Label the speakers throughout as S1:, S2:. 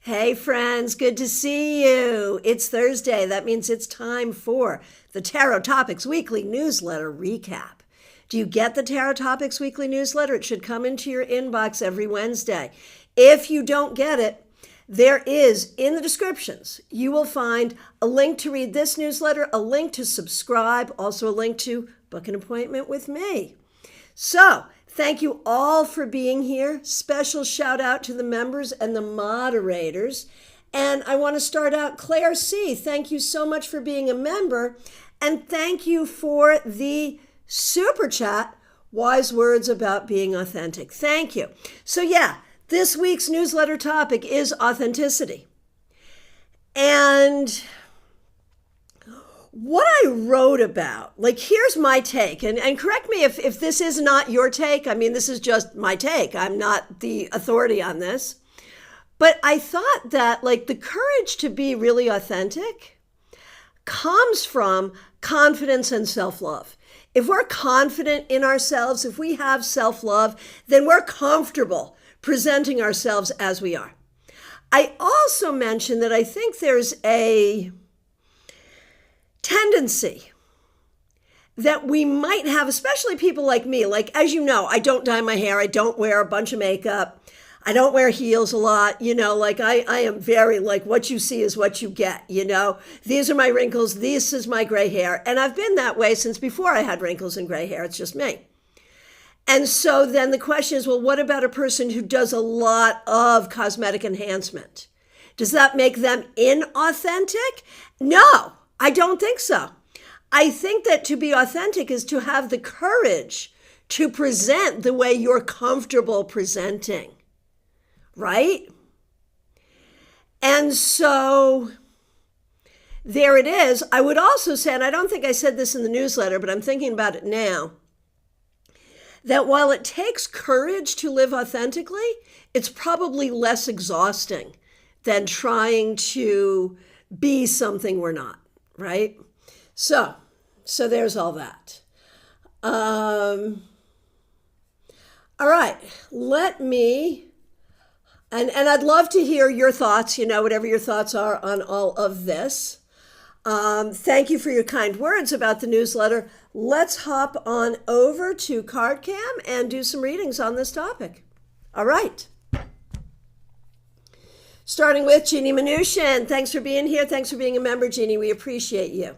S1: Hey friends, good to see you. It's Thursday. That means it's time for the Tarot Topics Weekly Newsletter Recap. Do you get the Tarot Topics Weekly Newsletter? It should come into your inbox every Wednesday. If you don't get it, there is, in the descriptions, you will find a link to read this newsletter, a link to subscribe, also a link to book an appointment with me. So, thank you all for being here. Special shout out to the members and the moderators. And I want to start out, Claire C. Thank you so much for being a member. And thank you for the super chat, wise words about being authentic. Thank you. So this week's newsletter topic is authenticity. And what I wrote about, here's my take, and correct me if this is not your take. I mean, this is just my take. I'm not the authority on this. But I thought that, the courage to be really authentic comes from confidence and self-love. If we're confident in ourselves, if we have self-love, then we're comfortable presenting ourselves as we are. I also mentioned that I think there's a tendency that we might have, especially people like me. As you know, I don't dye my hair. I don't wear a bunch of makeup. I don't wear heels a lot. I am very what you see is what you get. These are my wrinkles. This is my gray hair. And I've been that way since before I had wrinkles and gray hair. It's just me. And so then the question is, well, what about a person who does a lot of cosmetic enhancement? Does that make them inauthentic? No. I don't think so. I think that to be authentic is to have the courage to present the way you're comfortable presenting, right? And so there it is. I would also say, and I don't think I said this in the newsletter, but I'm thinking about it now, that while it takes courage to live authentically, it's probably less exhausting than trying to be something we're not. Right? So there's all that. All right, let me, and I'd love to hear your thoughts, whatever your thoughts are on all of this. Thank you for your kind words about the newsletter. Let's hop on over to CardCam and do some readings on this topic. All right. Starting with Jeannie Mnuchin. Thanks for being here. Thanks for being a member, Jeannie. We appreciate you.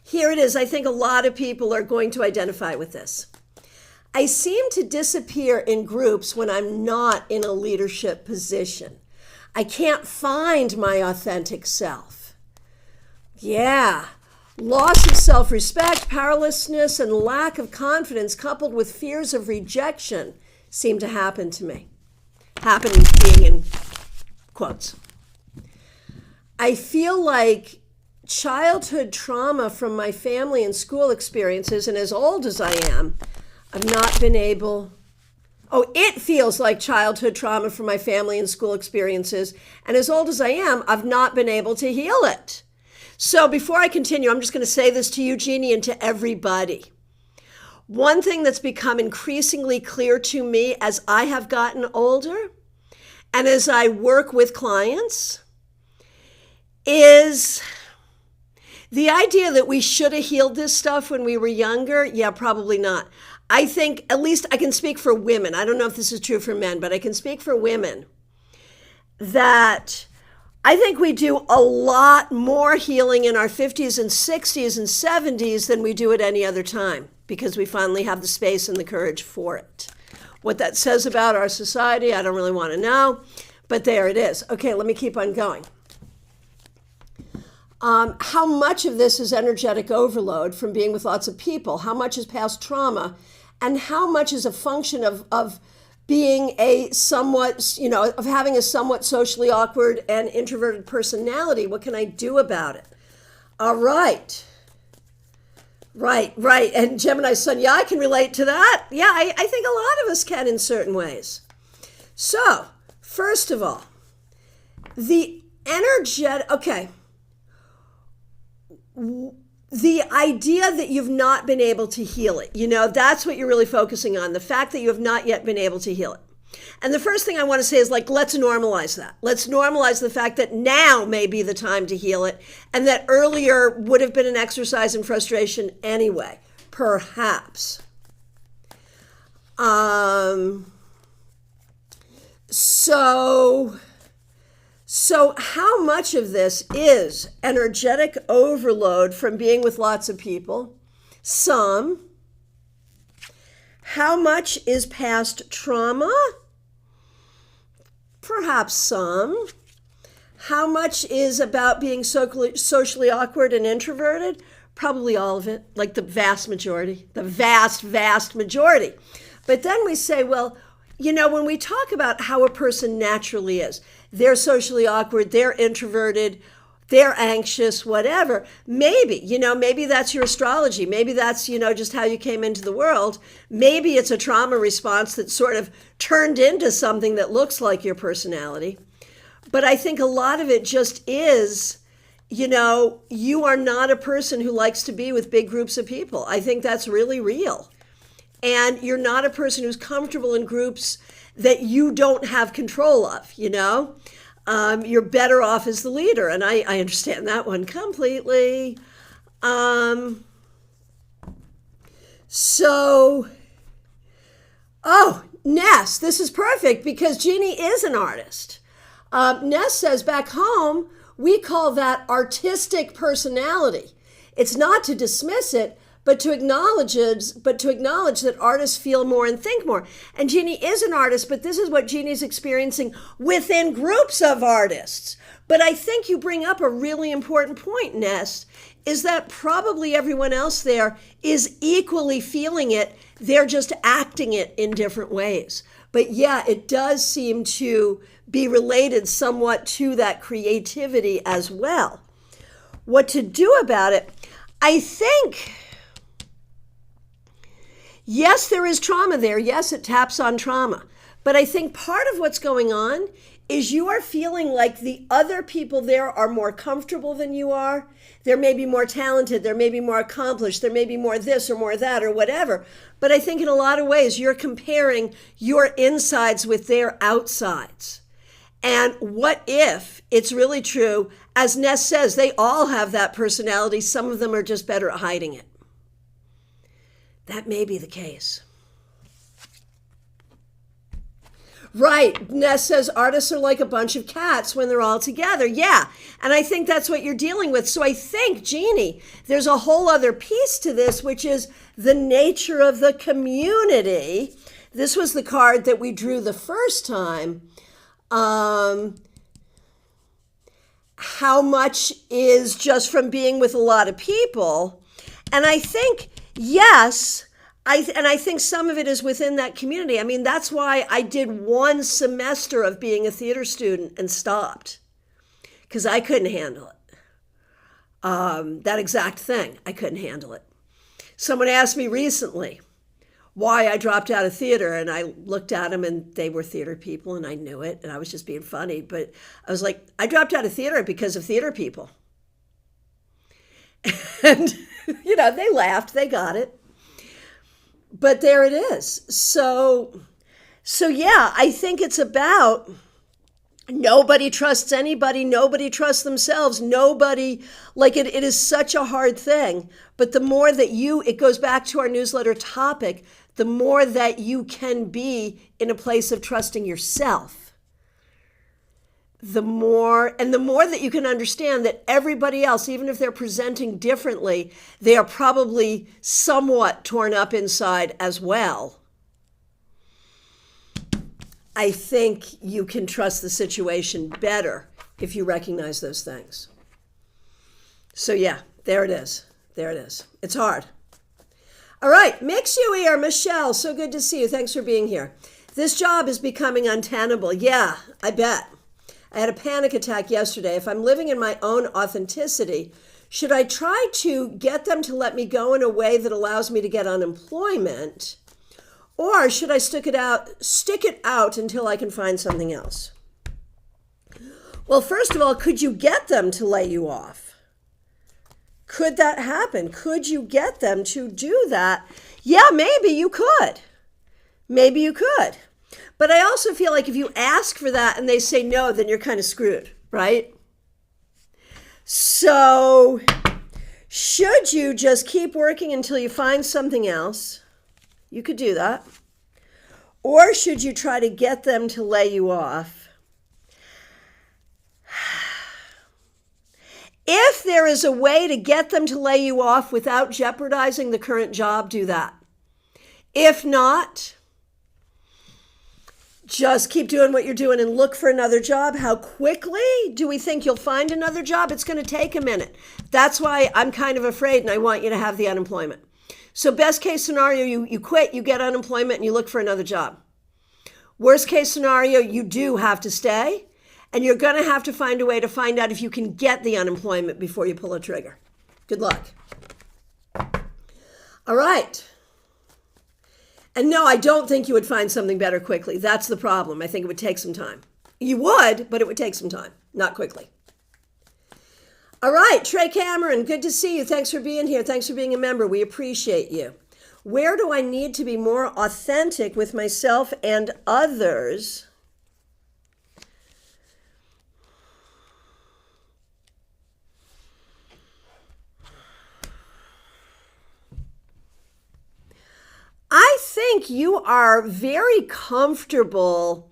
S1: Here it is. I think a lot of people are going to identify with this. I seem to disappear in groups when I'm not in a leadership position. I can't find my authentic self. Yeah. Loss of self-respect, powerlessness, and lack of confidence coupled with fears of rejection seem to happen to me. Happening being in quotes. I feel like childhood trauma from my family and school experiences, and as old as I am, I've not been able, it feels like childhood trauma from my family and school experiences, and as old as I am, I've not been able to heal it. So before I continue, I'm just going to say this to you, Jeannie, and to everybody. One thing that's become increasingly clear to me as I have gotten older, and as I work with clients, is the idea that we should have healed this stuff when we were younger. Yeah, probably not. I think, at least I can speak for women. I don't know if this is true for men, but I can speak for women that I think we do a lot more healing in our 50s and 60s and 70s than we do at any other time because we finally have the space and the courage for it. What that says about our society, I don't really want to know, but there it is. Okay, let me keep on going. How much of this is energetic overload from being with lots of people? How much is past trauma? And how much is a function of being a somewhat, of having a somewhat socially awkward and introverted personality? What can I do about it? All right. Right. And Gemini's son, yeah, I can relate to that. Yeah, I think a lot of us can in certain ways. So, first of all, the energetic, the idea that you've not been able to heal it, that's what you're really focusing on, the fact that you have not yet been able to heal it. And the first thing I want to say is like, let's normalize that. Let's normalize the fact that now may be the time to heal it, and that earlier would have been an exercise in frustration anyway, perhaps. So how much of this is energetic overload from being with lots of people? Some. How much is past trauma? Perhaps some. How much is about being socially awkward and introverted? Probably all of it, like the vast majority, the vast majority. But then we say, well, when we talk about how a person naturally is, they're socially awkward, they're introverted, they're anxious, whatever. Maybe that's your astrology. Maybe that's, just how you came into the world. Maybe it's a trauma response that sort of turned into something that looks like your personality. But I think a lot of it just is, you are not a person who likes to be with big groups of people. I think that's really real. And you're not a person who's comfortable in groups that you don't have control of, You're better off as the leader. And I understand that one completely. Ness, this is perfect because Jeannie is an artist. Ness says, back home, we call that artistic personality. It's not to dismiss it, but to acknowledge that artists feel more and think more. And Jeannie is an artist, but this is what Jeannie's experiencing within groups of artists. But I think you bring up a really important point, Ness, is that probably everyone else there is equally feeling it. They're just acting it in different ways. But yeah, it does seem to be related somewhat to that creativity as well. What to do about it? I think, yes, there is trauma there. Yes, it taps on trauma. But I think part of what's going on is you are feeling like the other people there are more comfortable than you are. They're maybe more talented. They're maybe more accomplished. They're maybe more this or more that or whatever. But I think in a lot of ways, you're comparing your insides with their outsides. And what if it's really true, as Ness says, they all have that personality. Some of them are just better at hiding it. That may be the case. Right. Ness says artists are like a bunch of cats when they're all together. Yeah. And I think that's what you're dealing with. So I think, Jeannie, there's a whole other piece to this, which is the nature of the community. This was the card that we drew the first time. How much is just from being with a lot of people? And I think, yes, I think some of it is within that community. I mean, that's why I did one semester of being a theater student and stopped, because I couldn't handle it. That exact thing, I couldn't handle it. Someone asked me recently why I dropped out of theater, and I looked at them, and they were theater people, and I knew it, and I was just being funny. But I was like, I dropped out of theater because of theater people. And, they laughed, they got it. But there it is. So yeah, I think it's about nobody trusts anybody. Nobody trusts themselves. Nobody, it is such a hard thing. But the more that it goes back to our newsletter topic, the more that you can be in a place of trusting yourself, the more that you can understand that everybody else, even if they're presenting differently, they are probably somewhat torn up inside as well. I think you can trust the situation better if you recognize those things. So yeah, there it is. There it is. It's hard. All right, mix you here, Michelle. So good to see you. Thanks for being here. This job is becoming untenable. Yeah, I bet. I had a panic attack yesterday. If I'm living in my own authenticity, should I try to get them to let me go in a way that allows me to get unemployment? Or should I stick it out until I can find something else? Well, first of all, could you get them to lay you off? Could that happen? Could you get them to do that? Yeah, maybe you could. Maybe you could. But I also feel like if you ask for that and they say no, then you're kind of screwed, right? So should you just keep working until you find something else? You could do that. Or should you try to get them to lay you off? If there is a way to get them to lay you off without jeopardizing the current job, do that. If not, just keep doing what you're doing and look for another job. How quickly do we think you'll find another job? It's going to take a minute. That's why I'm kind of afraid and I want you to have the unemployment. So best case scenario, you quit, you get unemployment, and you look for another job. Worst case scenario, you do have to stay, and you're going to have to find a way to find out if you can get the unemployment before you pull a trigger. Good luck. All right. And no, I don't think you would find something better quickly. That's the problem. I think it would take some time. You would, but it would take some time, not quickly. All right, Trey Cameron, good to see you. Thanks for being here. Thanks for being a member. We appreciate you. Where do I need to be more authentic with myself and others? I think you are very comfortable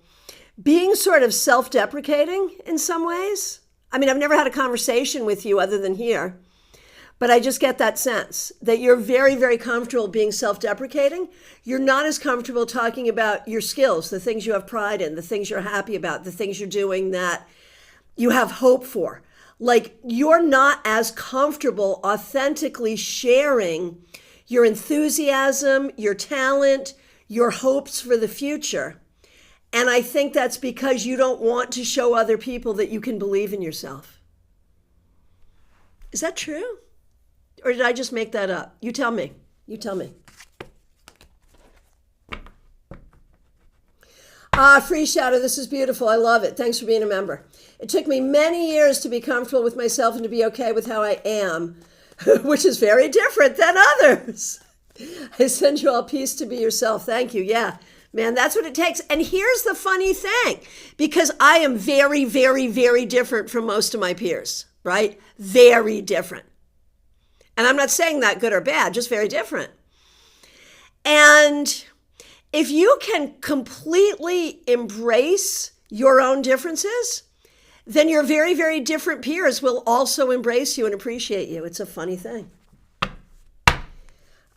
S1: being sort of self-deprecating in some ways. I mean, I've never had a conversation with you other than here, but I just get that sense that you're very, very comfortable being self-deprecating. You're not as comfortable talking about your skills, the things you have pride in, the things you're happy about, the things you're doing that you have hope for. Like, you're not as comfortable authentically sharing your enthusiasm, your talent, your hopes for the future. And I think that's because you don't want to show other people that you can believe in yourself. Is that true? Or did I just make that up? You tell me. You tell me. Free Shadow, this is beautiful. I love it. Thanks for being a member. It took me many years to be comfortable with myself and to be okay with how I am, which is very different than others. I send you all peace to be yourself. Thank you. Yeah, man, that's what it takes. And here's the funny thing, because I am very, very, very different from most of my peers, right? Very different. And I'm not saying that good or bad, just very different. And if you can completely embrace your own differences, then your very, very different peers will also embrace you and appreciate you. It's a funny thing.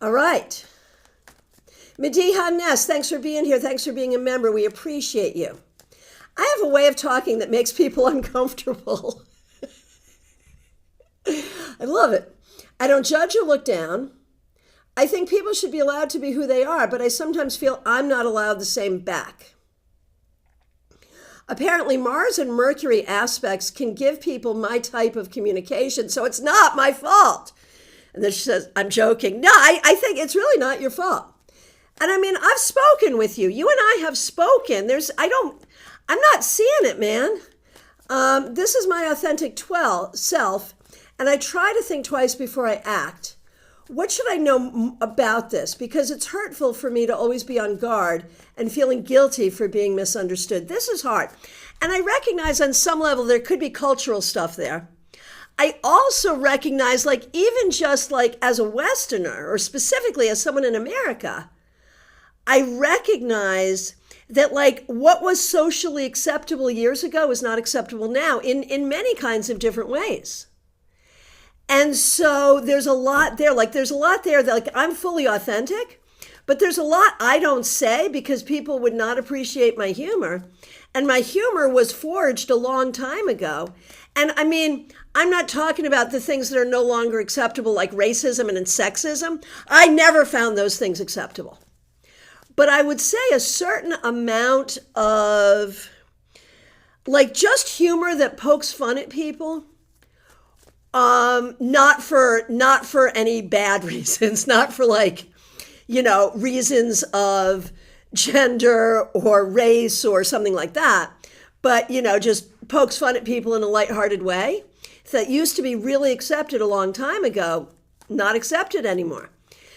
S1: All right. Mediha Ness, thanks for being here. Thanks for being a member. We appreciate you. I have a way of talking that makes people uncomfortable. I love it. I don't judge or look down. I think people should be allowed to be who they are, but I sometimes feel I'm not allowed the same back. Apparently, Mars and Mercury aspects can give people my type of communication, so it's not my fault. And then she says, I'm joking. No, I think it's really not your fault. And I mean, I've spoken with you. You and I have spoken. I'm not seeing it, man. This is my authentic self, and I try to think twice before I act. What should I know about this? Because it's hurtful for me to always be on guard and feeling guilty for being misunderstood. This is hard. And I recognize on some level there could be cultural stuff there. I also recognize, like, even just like as a Westerner, or specifically as someone in America, I recognize that like what was socially acceptable years ago is not acceptable now in many kinds of different ways. And so there's a lot there. Like, there's a lot there that, like, I'm fully authentic, but there's a lot I don't say because people would not appreciate my humor. And my humor was forged a long time ago. And I mean, I'm not talking about the things that are no longer acceptable, like racism and sexism. I never found those things acceptable. But I would say a certain amount of, like, just humor that pokes fun at people. Not for any bad reasons, not for, like, you know, reasons of gender or race or something like that, but, you know, just pokes fun at people in a lighthearted way that used to be really accepted a long time ago, not accepted anymore.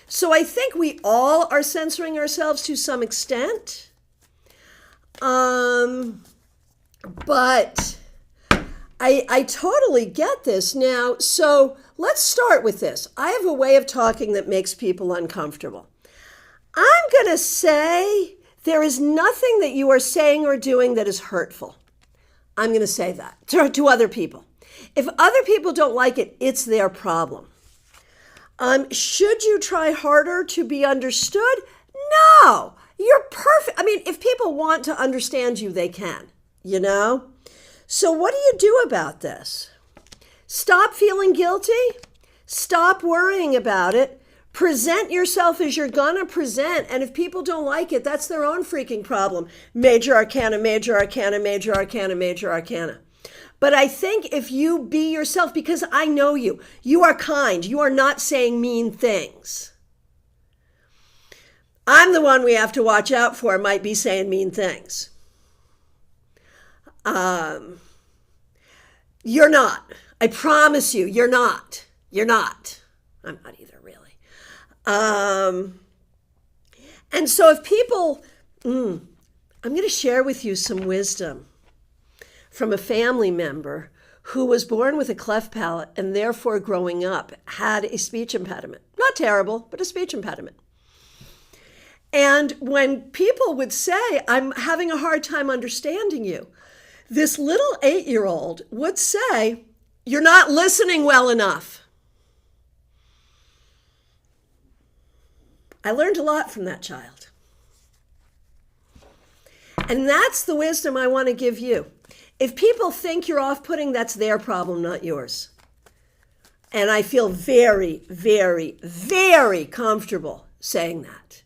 S1: So I think we all are censoring ourselves to some extent. But I totally get this now. So let's start with this. I have a way of talking that makes people uncomfortable. I'm going to say there is nothing that you are saying or doing that is hurtful. I'm going to say that to other people. If other people don't like it, it's their problem. Should you try harder to be understood? No, you're perfect. I mean, if people want to understand you, they can, you know? So what do you do about this? Stop feeling guilty. Stop worrying about it. Present yourself as you're gonna present. And if people don't like it, that's their own freaking problem. Major arcana, major arcana, major arcana, major arcana. But I think if you be yourself, because I know you, you are kind. You are not saying mean things. I'm the one we have to watch out for, might be saying mean things. You're not. I promise you, you're not. You're not. I'm not either, really. And so if people, I'm going to share with you some wisdom from a family member who was born with a cleft palate and therefore growing up had a speech impediment. Not terrible, but a speech impediment. And when people would say, I'm having a hard time understanding you, this little 8-year-old would say, you're not listening well enough. I learned a lot from that child. And that's the wisdom I want to give you. If people think you're off-putting, that's their problem, not yours. And I feel very, very, very comfortable saying that.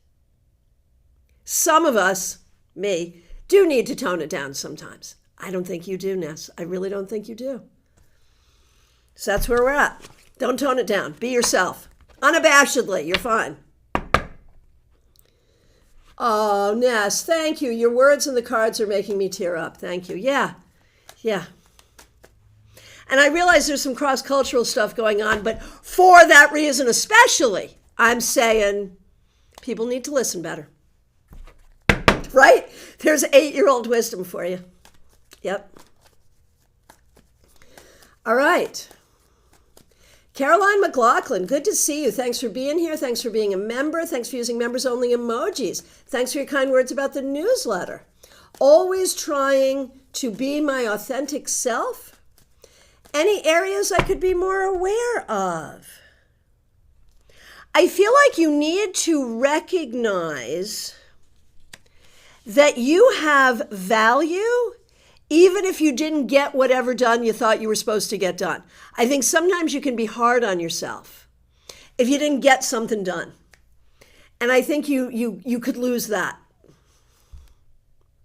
S1: Some of us, me, do need to tone it down sometimes. I don't think you do, Ness. I really don't think you do. So that's where we're at. Don't tone it down. Be yourself. Unabashedly, you're fine. Oh, Ness, thank you. Your words and the cards are making me tear up. Thank you. Yeah. And I realize there's some cross-cultural stuff going on, but for that reason especially, I'm saying people need to listen better. Right? There's 8-year-old wisdom for you. Yep. All right. Caroline McLaughlin, good to see you. Thanks for being here. Thanks for being a member. Thanks for using members-only emojis. Thanks for your kind words about the newsletter. Always trying to be my authentic self. Any areas I could be more aware of? I feel like you need to recognize that you have value even if you didn't get whatever done you thought you were supposed to get done. I think sometimes you can be hard on yourself if you didn't get something done. And I think you could lose that.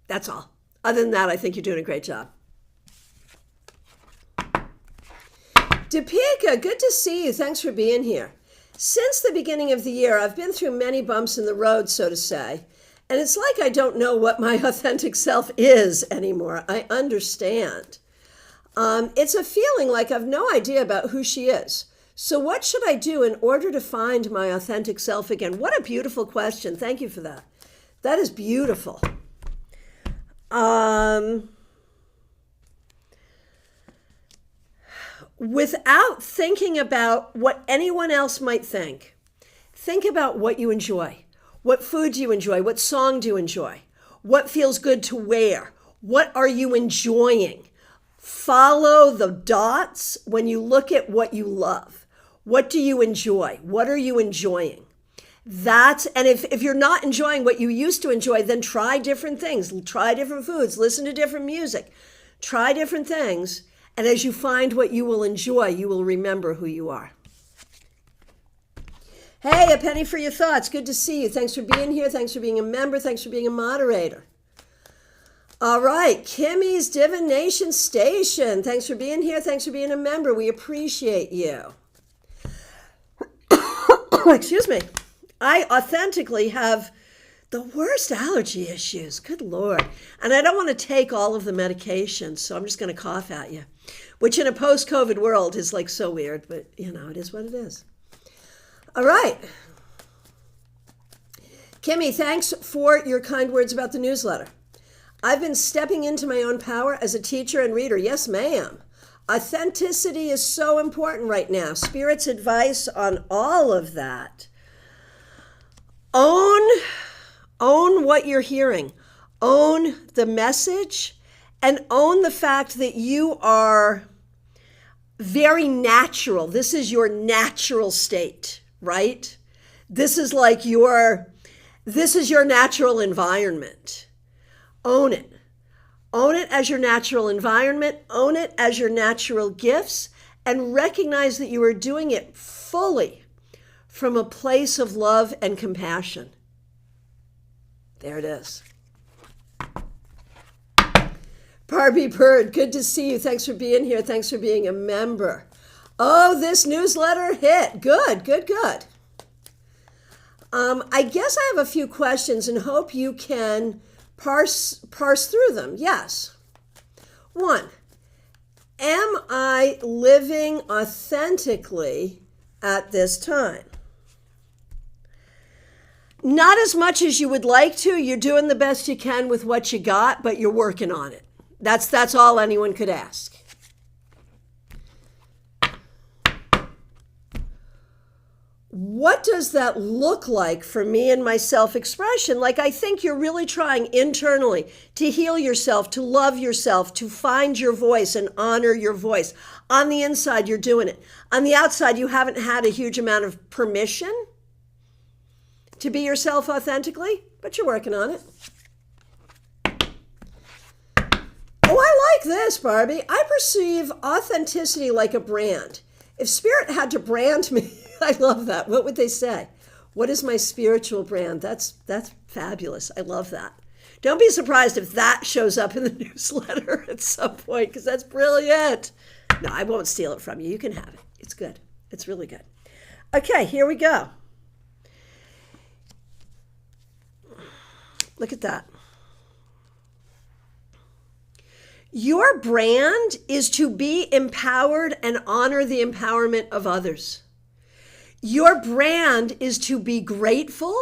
S1: That's all. Other than that, I think you're doing a great job. Depika, good to see you. Thanks for being here. Since the beginning of the year, I've been through many bumps in the road, so to say. And it's like I don't know what my authentic self is anymore. I understand. It's a feeling like I've no idea about who she is. So what should I do in order to find my authentic self again? What a beautiful question. Thank you for that. That is beautiful. Without thinking about what anyone else might think about what you enjoy. What food do you enjoy? What song do you enjoy? What feels good to wear? What are you enjoying? Follow the dots when you look at what you love. What do you enjoy? What are you enjoying? And if you're not enjoying what you used to enjoy, then try different things. Try different foods. Listen to different music. Try different things. And as you find what you will enjoy, you will remember who you are. Hey, a penny for your thoughts. Good to see you. Thanks for being here. Thanks for being a member. Thanks for being a moderator. All right, Kimmy's Divination Station. Thanks for being here. Thanks for being a member. We appreciate you. Excuse me. I authentically have the worst allergy issues. Good Lord. And I don't want to take all of the medications, so I'm just going to cough at you, which in a post-COVID world is like so weird, but you know, it is what it is. All right. Kimmy, thanks for your kind words about the newsletter. I've been stepping into my own power as a teacher and reader. Yes, ma'am. Authenticity is so important right now. Spirit's advice on all of that. Own what you're hearing. Own the message and own the fact that you are very natural. This is your natural state, right? This is your natural environment. Own it. Own it as your natural environment. Own it as your natural gifts, and recognize that you are doing it fully from a place of love and compassion. There it is. Barbie Bird, good to see you. Thanks for being here. Thanks for being a member. Oh, this newsletter hit. Good. I guess I have a few questions and hope you can parse through them. Yes. 1, am I living authentically at this time? Not as much as you would like to. You're doing the best you can with what you got, but you're working on it. That's all anyone could ask. What does that look like for me in my self-expression? I think you're really trying internally to heal yourself, to love yourself, to find your voice and honor your voice. On the inside, you're doing it. On the outside, you haven't had a huge amount of permission to be yourself authentically, but you're working on it. Oh, I like this, Barbie. I perceive authenticity like a brand. If Spirit had to brand me, I love that. What would they say? What is my spiritual brand? That's fabulous. I love that. Don't be surprised if that shows up in the newsletter at some point, because that's brilliant. No, I won't steal it from you. You can have it. It's good. It's really good. Okay, here we go. Look at that. Your brand is to be empowered and honor the empowerment of others. Your brand is to be grateful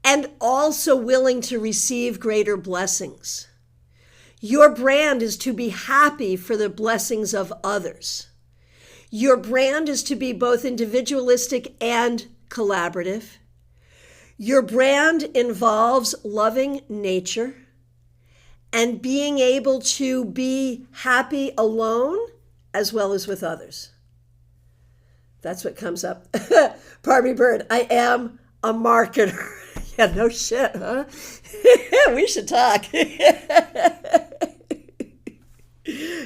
S1: and also willing to receive greater blessings. Your brand is to be happy for the blessings of others. Your brand is to be both individualistic and collaborative. Your brand involves loving nature and being able to be happy alone as well as with others. That's what comes up. Barbie Bird, I am a marketer. Yeah, no shit, huh? We should talk.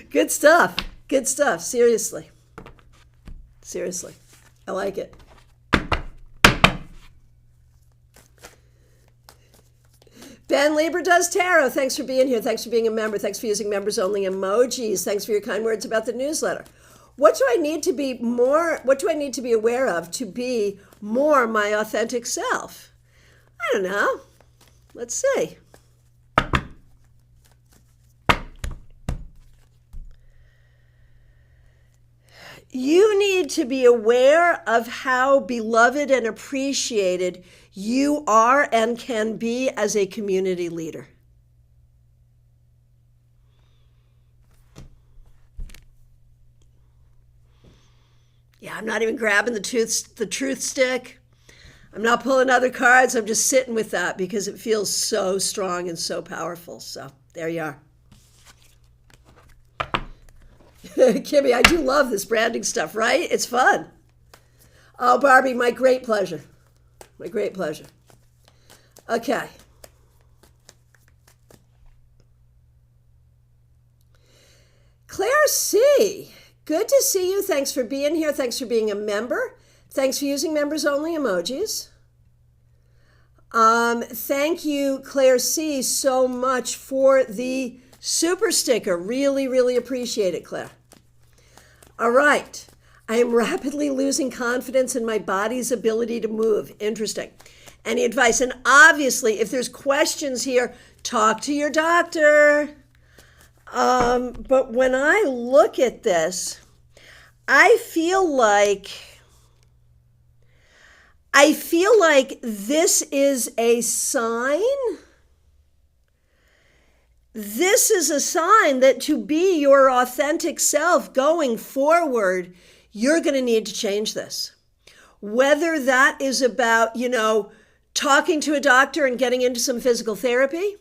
S1: Good stuff. Good stuff. Seriously. I like it. Ben Lieber does tarot. Thanks for being here. Thanks for being a member. Thanks for using members only emojis. Thanks for your kind words about the newsletter. What do I need to be aware of to be more my authentic self? I don't know. Let's see. You need to be aware of how beloved and appreciated you are and can be as a community leader. Yeah, I'm not even grabbing the truth stick. I'm not pulling other cards. I'm just sitting with that because it feels so strong and so powerful. So there you are. Kimmy, I do love this branding stuff, right? It's fun. Oh, Barbie, my great pleasure. My great pleasure. Okay. Claire C., good to see you. Thanks for being here. Thanks for being a member. Thanks for using members only emojis. Thank you, Claire C., so much for the super sticker. Really, really appreciate it, Claire. All right. I am rapidly losing confidence in my body's ability to move. Interesting. Any advice? And obviously, if there's questions here, talk to your doctor. But when I look at this, I feel like this is a sign this is a sign that to be your authentic self going forward, you're going to need to change this. Whether that is about, talking to a doctor and getting into some physical therapy,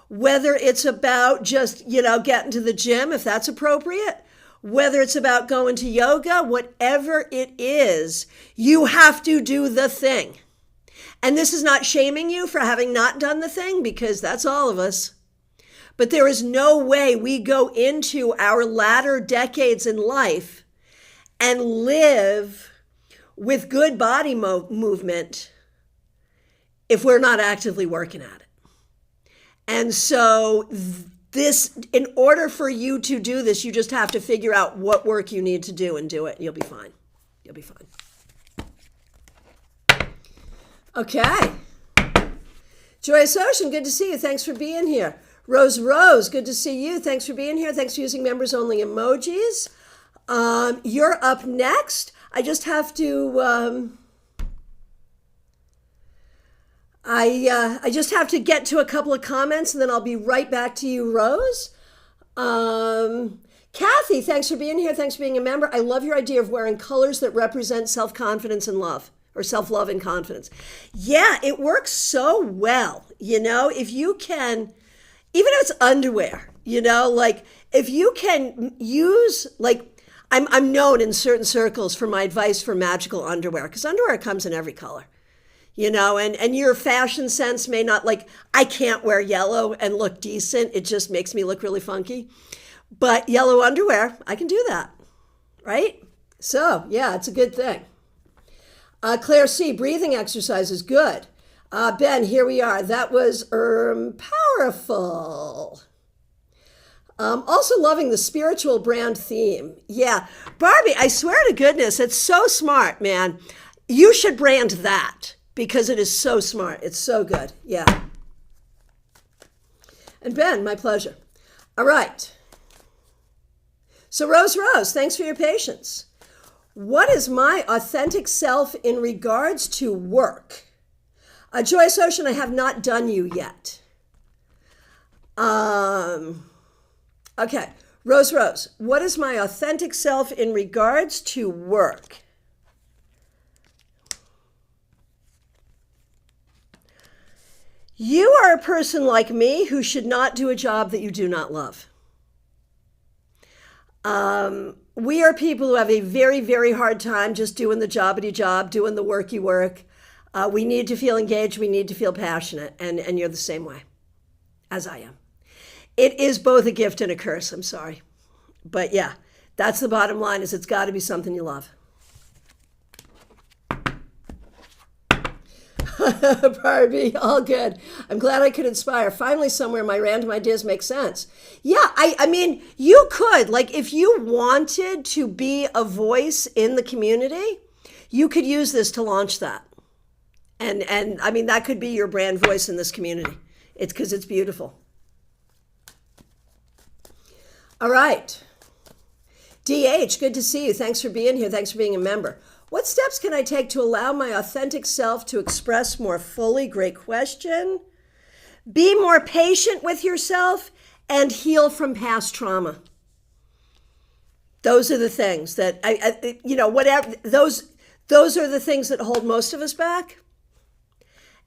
S1: whether it's about just, getting to the gym if that's appropriate, whether it's about going to yoga, whatever it is, you have to do the thing. And this is not shaming you for having not done the thing, because that's all of us. But there is no way we go into our latter decades in life and live with good body movement if we're not actively working at it. And so in order for you to do this, you just have to figure out what work you need to do and do it. You'll be fine. You'll be fine. Okay. Joyous Ocean, good to see you. Thanks for being here. Rose, good to see you. Thanks for being here. Thanks for using members only emojis. You're up next. I just have to, I just have to get to a couple of comments and then I'll be right back to you, Rose. Kathy, thanks for being here. Thanks for being a member. I love your idea of wearing colors that represent self-confidence and love, or self-love and confidence. Yeah, it works so well. If you can, even if it's underwear, if you can use, I'm known in certain circles for my advice for magical underwear, because underwear comes in every color, and your fashion sense may not, I can't wear yellow and look decent. It just makes me look really funky. But yellow underwear, I can do that, right? So, yeah, it's a good thing. Claire C., breathing exercise is good. Ben, here we are. That was powerful. Also loving the spiritual brand theme. Yeah. Barbie, I swear to goodness, it's so smart, man. You should brand that because it is so smart. It's so good. Yeah. And Ben, my pleasure. All right. So Rose, thanks for your patience. What is my authentic self in regards to work? Joyous Ocean, I have not done you yet. Okay, Rose, what is my authentic self in regards to work? You are a person like me who should not do a job that you do not love. We are people who have a very, very hard time just doing the jobbity job, doing the worky work. We need to feel engaged. We need to feel passionate. And you're the same way as I am. It is both a gift and a curse. I'm sorry. But yeah, that's the bottom line, is it's got to be something you love. Barbie, all good. I'm glad I could inspire. Finally, somewhere my random ideas make sense. Yeah, I mean, you could, if you wanted to be a voice in the community, you could use this to launch that. And I mean, that could be your brand voice in this community. It's because it's beautiful. All right. DH, good to see you. Thanks for being here. Thanks for being a member. What steps can I take to allow my authentic self to express more fully? Great question. Be more patient with yourself and heal from past trauma. Those are the things that those are the things that hold most of us back.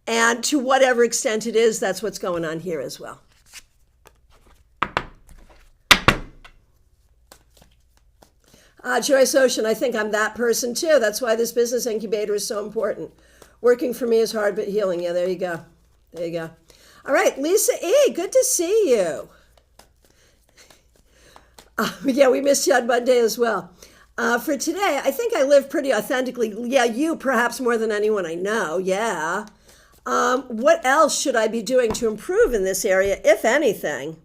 S1: And to whatever extent it is, that's what's going on here as well. Joyce Ocean, I think I'm that person too. That's why this business incubator is so important. Working for me is hard, but healing. Yeah, there you go. There you go. All right, Lisa E., good to see you. Yeah, we missed you on Monday as well. For today, I think I live pretty authentically. Yeah, you perhaps more than anyone I know. Yeah. What else should I be doing to improve in this area, if anything?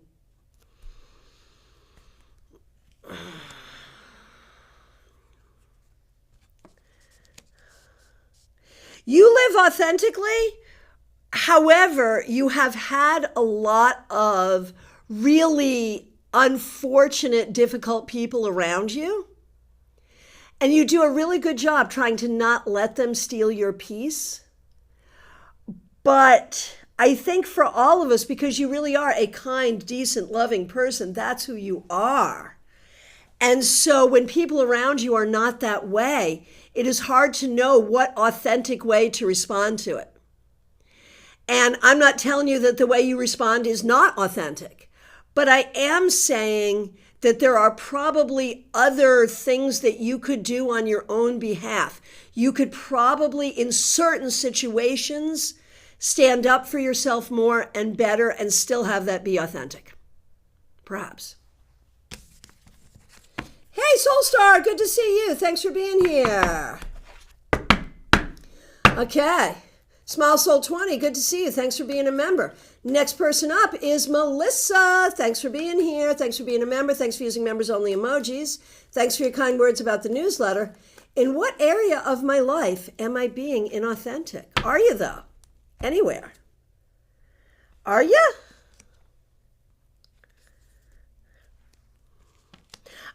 S1: You live authentically. However, you have had a lot of really unfortunate, difficult people around you. And you do a really good job trying to not let them steal your peace. But I think for all of us, because you really are a kind, decent, loving person, that's who you are. And so when people around you are not that way, it is hard to know what authentic way to respond to it. And I'm not telling you that the way you respond is not authentic, but I am saying that there are probably other things that you could do on your own behalf. You could probably, in certain situations, stand up for yourself more and better and still have that be authentic. Perhaps. Hey, Soulstar, good to see you. Thanks for being here. Okay. Smile Soul 20, good to see you. Thanks for being a member. Next person up is Melissa. Thanks for being here. Thanks for being a member. Thanks for using members only emojis. Thanks for your kind words about the newsletter. In what area of my life am I being inauthentic? Are you though? Anywhere? Are you?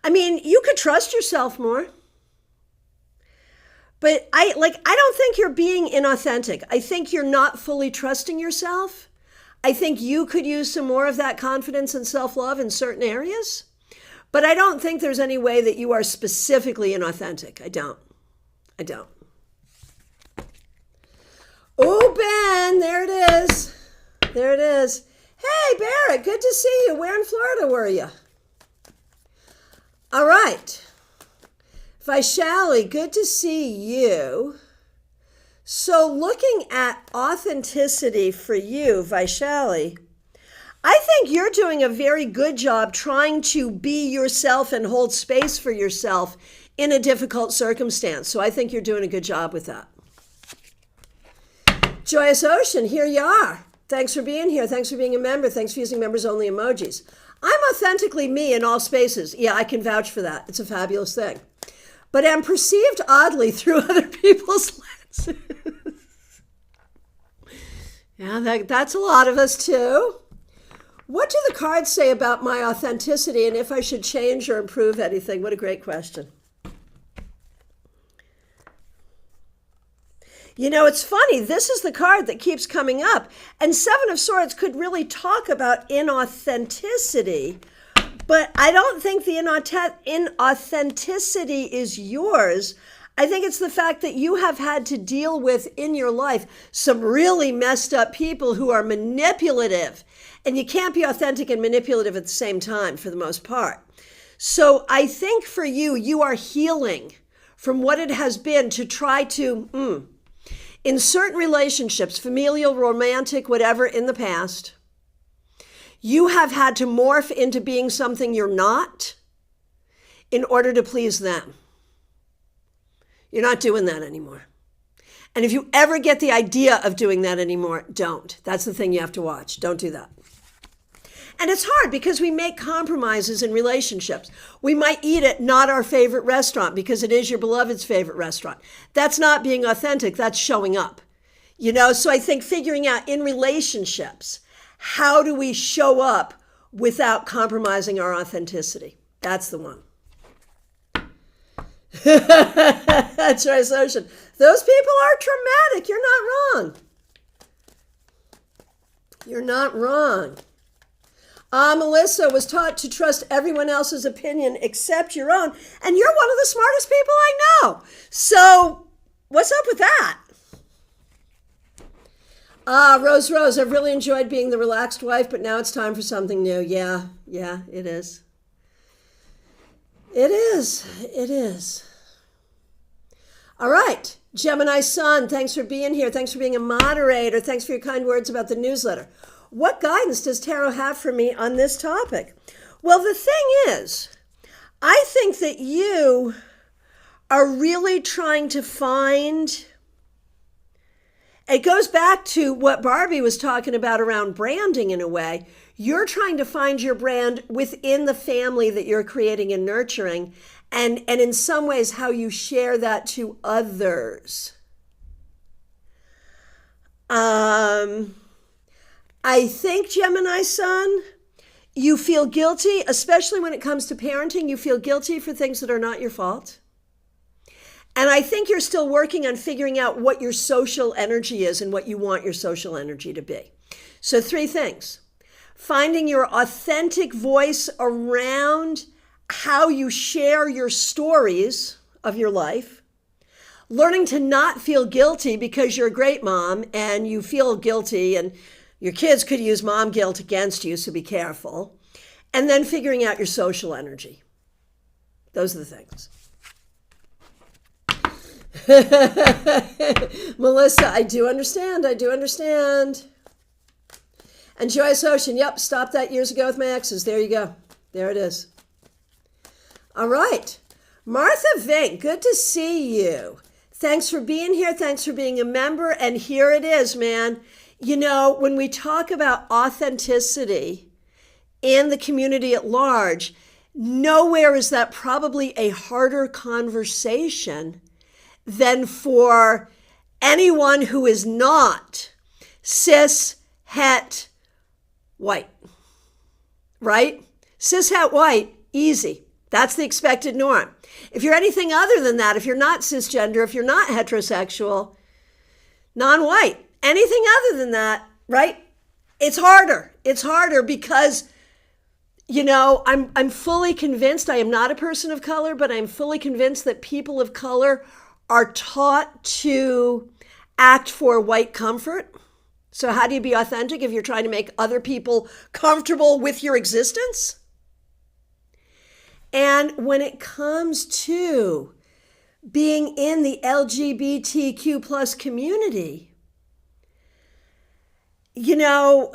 S1: I mean, you could trust yourself more. But I don't think you're being inauthentic. I think you're not fully trusting yourself. I think you could use some more of that confidence and self-love in certain areas. But I don't think there's any way that you are specifically inauthentic. I don't. Oh, Ben, there it is. There it is. Hey, Barrett, good to see you. Where in Florida were you? All right. Vaishali, good to see you. So looking at authenticity for you, Vaishali, I think you're doing a very good job trying to be yourself and hold space for yourself in a difficult circumstance. So I think you're doing a good job with that. Joyous Ocean, here you are. Thanks for being here. Thanks for being a member. Thanks for using members only emojis. I'm authentically me in all spaces. Yeah, I can vouch for that. It's a fabulous thing. But am perceived oddly through other people's lenses. Yeah, that's a lot of us too. What do the cards say about my authenticity and if I should change or improve anything? What a great question. You know, it's funny. This is the card that keeps coming up. And Seven of Swords could really talk about inauthenticity. But I don't think the inauthenticity is yours. I think it's the fact that you have had to deal with in your life some really messed up people who are manipulative. And you can't be authentic and manipulative at the same time for the most part. So I think for you, you are healing from what it has been to try to, in certain relationships, familial, romantic, whatever, in the past, you have had to morph into being something you're not in order to please them. You're not doing that anymore. And if you ever get the idea of doing that anymore, don't. That's the thing you have to watch. Don't do that. And it's hard because we make compromises in relationships. We might eat at not our favorite restaurant because it is your beloved's favorite restaurant. That's not being authentic. That's showing up. You know, so I think figuring out in relationships, how do we show up without compromising our authenticity? That's the one. That's right, Ocean. Those people are traumatic. You're not wrong. You're not wrong. Melissa was taught to trust everyone else's opinion except your own. And you're one of the smartest people I know. So what's up with that? Rose, I've really enjoyed being the relaxed wife, but now it's time for something new. Yeah, it is. It is. All right, Gemini Sun, thanks for being here. Thanks for being a moderator. Thanks for your kind words about the newsletter. What guidance does Tarot have for me on this topic? Well, the thing is, I think that you are really trying to find... It goes back to what Barbie was talking about around branding in a way. You're trying to find your brand within the family that you're creating and nurturing, and in some ways how you share that to others. I think, Gemini Sun, you feel guilty, especially when it comes to parenting. You feel guilty for things that are not your fault. And I think you're still working on figuring out what your social energy is and what you want your social energy to be. So 3 things. Finding your authentic voice around how you share your stories of your life. Learning to not feel guilty because you're a great mom and you feel guilty, and your kids could use mom guilt against you, so be careful. And then figuring out your social energy. Those are the things. Melissa, I do understand. And Joyce Ocean, yep, stopped that years ago with my exes. There you go. There it is. All right. Martha Vink, good to see you. Thanks for being here. Thanks for being a member. And here it is, man. You know, when we talk about authenticity in the community at large, nowhere is that probably a harder conversation than for anyone who is not cis, het, white, right? Cis, het, white, easy. That's the expected norm. If you're anything other than that, if you're not cisgender, if you're not heterosexual, non-white, anything other than that, right? It's harder. It's harder because, you know, I'm fully convinced, I am not a person of color, but I'm fully convinced that people of color are taught to act for white comfort. So how do you be authentic if you're trying to make other people comfortable with your existence? And when it comes to being in the LGBTQ plus community, you know,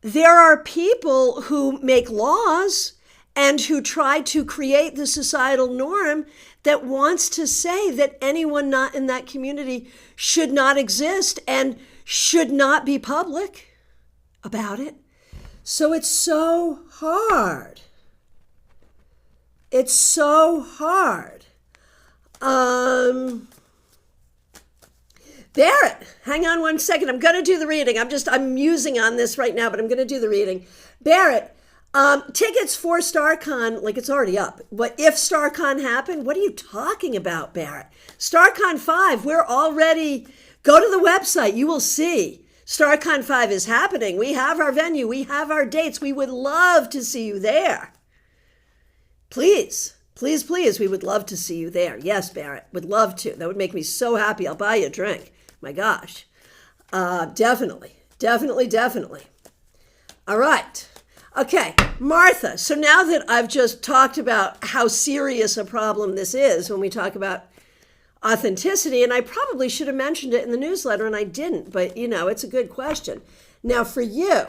S1: there are people who make laws and who try to create the societal norm that wants to say that anyone not in that community should not exist and should not be public about it. So it's so hard. It's so hard. Barrett, hang on one second. I'm going to do the reading. I'm musing on this right now, but I'm going to do the reading. Barrett, tickets for StarCon, like it's already up. But if StarCon happened, what are you talking about, Barrett? StarCon 5, we're already, go to the website. You will see StarCon 5 is happening. We have our venue. We have our dates. We would love to see you there. Please, please, please, we would love to see you there. Yes, Barrett, would love to. That would make me so happy. I'll buy you a drink. My gosh. Definitely. All right. Okay, Martha. So now that I've just talked about how serious a problem this is when we talk about authenticity, and I probably should have mentioned it in the newsletter and I didn't, but you know, it's a good question. Now for you,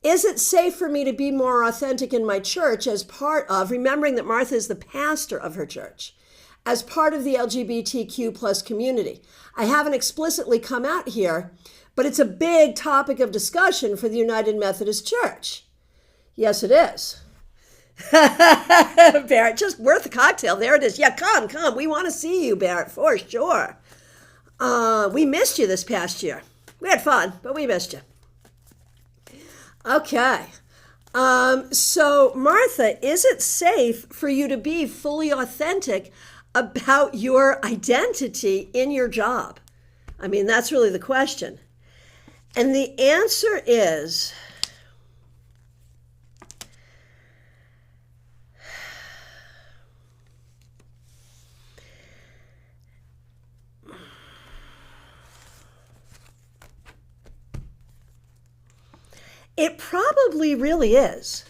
S1: is it safe for me to be more authentic in my church as part of, remembering that Martha is the pastor of her church, as part of the LGBTQ plus community? I haven't explicitly come out here, but it's a big topic of discussion for the United Methodist Church. Yes, it is. Barrett, just worth a cocktail. There it is. Yeah, come. We want to see you, Barrett, for sure. We missed you this past year. We had fun, but we missed you. Okay. So Martha, is it safe for you to be fully authentic about your identity in your job? I mean, that's really the question. And the answer is, it probably really is.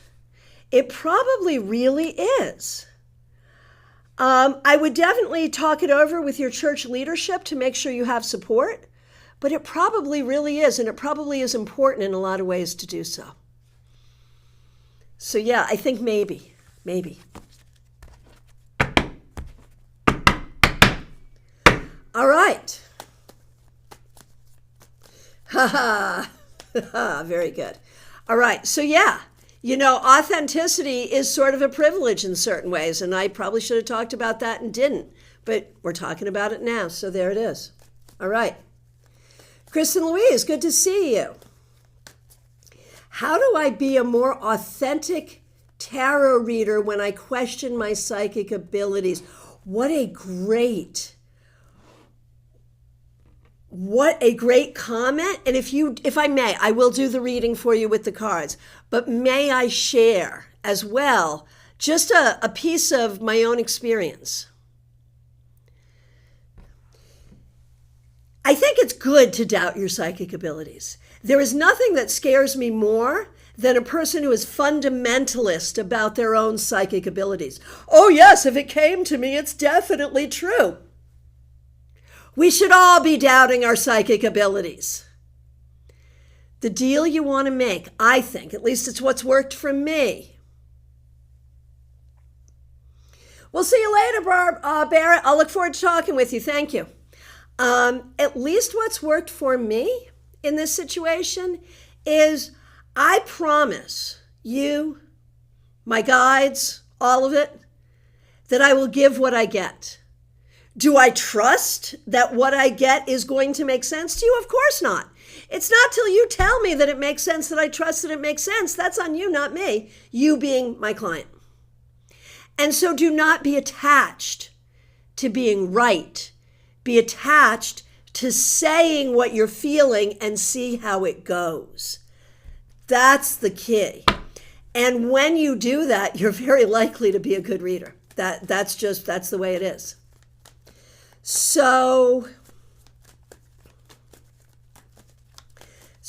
S1: It probably really is. I would definitely talk it over with your church leadership to make sure you have support, but it probably really is, and it probably is important in a lot of ways to do so. So yeah, I think maybe. All right. Ha ha. Very good. All right. So yeah, you know, authenticity is sort of a privilege in certain ways, and I probably should have talked about that and didn't, but we're talking about it now, so there it is. All right. Kristen Louise, good to see you. How do I be a more authentic tarot reader when I question my psychic abilities? What a great What a great comment. And if I may, I will do the reading for you with the cards, but may I share as well just a piece of my own experience. I think it's good to doubt your psychic abilities. There is nothing that scares me more than a person who is fundamentalist about their own psychic abilities. Oh yes, if it came to me, it's definitely true. We should all be doubting our psychic abilities. The deal you want to make, I think, at least it's what's worked for me. We'll see you later, Barrett. I'll look forward to talking with you. Thank you. At least what's worked for me in this situation is I promise you, my guides, all of it, that I will give what I get. Do I trust that what I get is going to make sense to you? Of course not. It's not till you tell me that it makes sense that I trust that it makes sense. That's on you, not me. You being my client. And so do not be attached to being right. Be attached to saying what you're feeling and see how it goes. That's the key. And when you do that, you're very likely to be a good reader. That's the way it is. So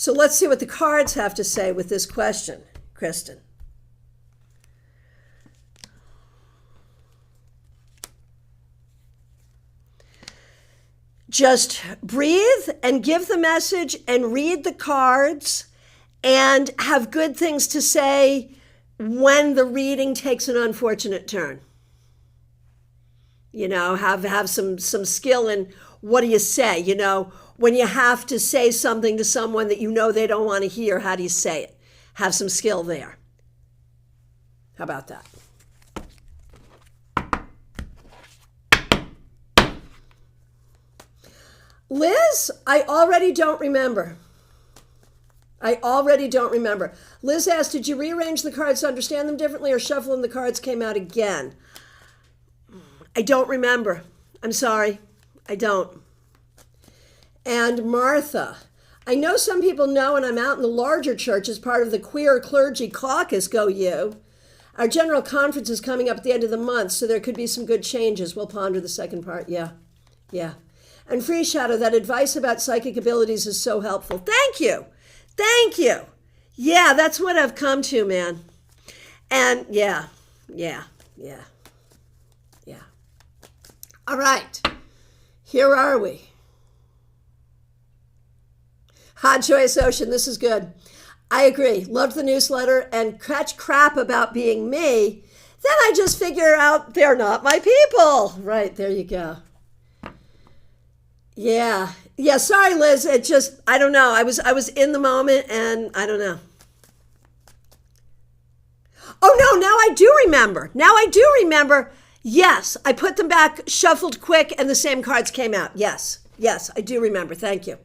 S1: let's see what the cards have to say with this question, Kristen. Just breathe and give the message and read the cards and have good things to say when the reading takes an unfortunate turn. You know, have some skill in what do you say? You know, when you have to say something to someone that you know they don't want to hear, how do you say it? Have some skill there. How about that? Liz, I already don't remember. Liz asked, did you rearrange the cards to understand them differently or shuffle and the cards came out again? I don't remember. I'm sorry. I don't. And Martha, I know some people know, and I'm out in the larger church as part of the Queer Clergy Caucus, go you. Our general conference is coming up at the end of the month, so there could be some good changes. We'll ponder the second part. Yeah. And Free Shadow, that advice about psychic abilities is so helpful. Thank you. Yeah, that's what I've come to, man. And yeah. All right, here are we. Hot Joyous Ocean, this is good. I agree. Loved the newsletter and catch crap about being me. Then I just figure out they're not my people. Right, there you go. Yeah, sorry, Liz. It just, I don't know. I was in the moment and I don't know. Oh, no, now I do remember. Yes, I put them back, shuffled quick, and the same cards came out. Yes, I do remember. Thank you.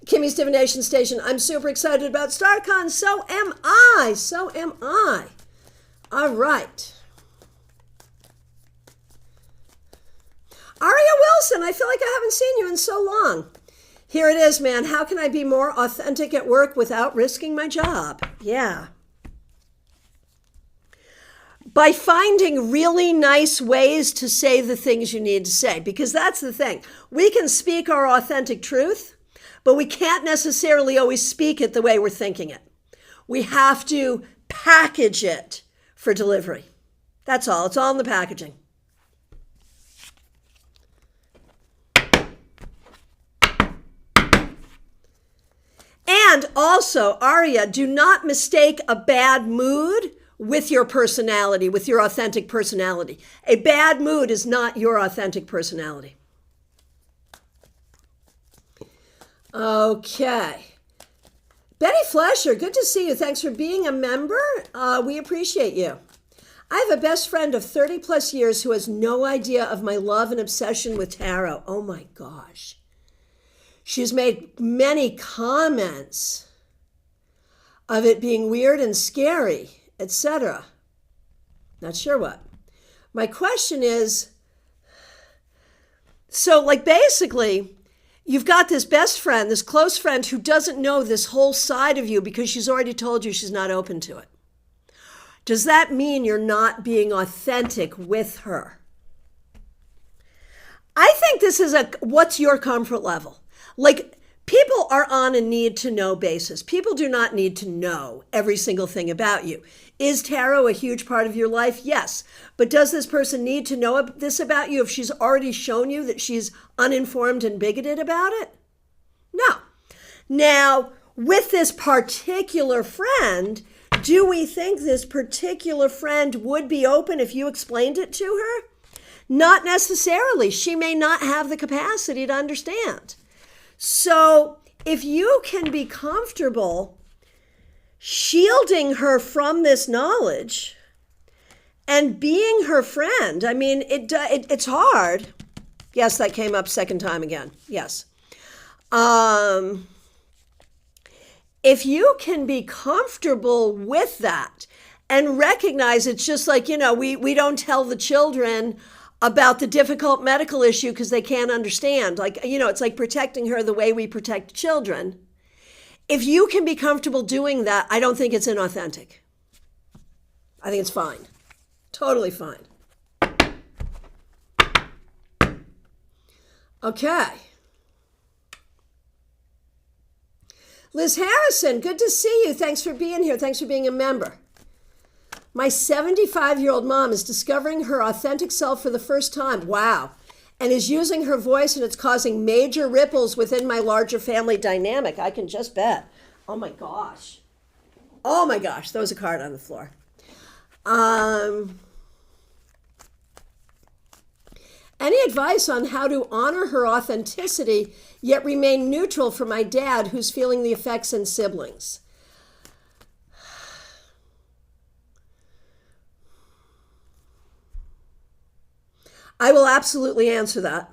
S1: Kimmy's Divination Station. I'm super excited about StarCon. So am I. All right. Aria Wilson, I feel like I haven't seen you in so long. Here it is, man. How can I be more authentic at work without risking my job? Yeah. By finding really nice ways to say the things you need to say, because that's the thing. We can speak our authentic truth, but we can't necessarily always speak it the way we're thinking it. We have to package it for delivery. That's all. It's all in the packaging. And also, Aria, do not mistake a bad mood with your personality, with your authentic personality. A bad mood is not your authentic personality. Okay. Betty Flesher, good to see you. Thanks for being a member. We appreciate you. I have a best friend of 30 plus years who has no idea of my love and obsession with tarot. Oh my gosh. She's made many comments of it being weird and scary, etc. Not sure what. My question is, so basically, you've got this best friend, this close friend who doesn't know this whole side of you because she's already told you she's not open to it. Does that mean you're not being authentic with her? I think this is what's your comfort level? Like, people are on a need to know basis. People do not need to know every single thing about you. Is tarot a huge part of your life? Yes. But does this person need to know this about you if she's already shown you that she's uninformed and bigoted about it? No. Now, with this particular friend, do we think this particular friend would be open if you explained it to her? Not necessarily. She may not have the capacity to understand. So if you can be comfortable shielding her from this knowledge and being her friend, I mean, it's hard. Yes, that came up second time again. Yes. If you can be comfortable with that and recognize it's just like, we don't tell the children about the difficult medical issue because they can't understand. Like, it's like protecting her the way we protect children. If you can be comfortable doing that, I don't think it's inauthentic. I think it's fine. Totally fine. Okay. Liz Harrison, good to see you. Thanks for being here. Thanks for being a member. My 75-year-old mom is discovering her authentic self for the first time. Wow. And is using her voice, and it's causing major ripples within my larger family dynamic. I can just bet. Oh my gosh. Oh my gosh. There was a card on the floor. Any advice on how to honor her authenticity yet remain neutral for my dad who's feeling the effects and siblings? I will absolutely answer that.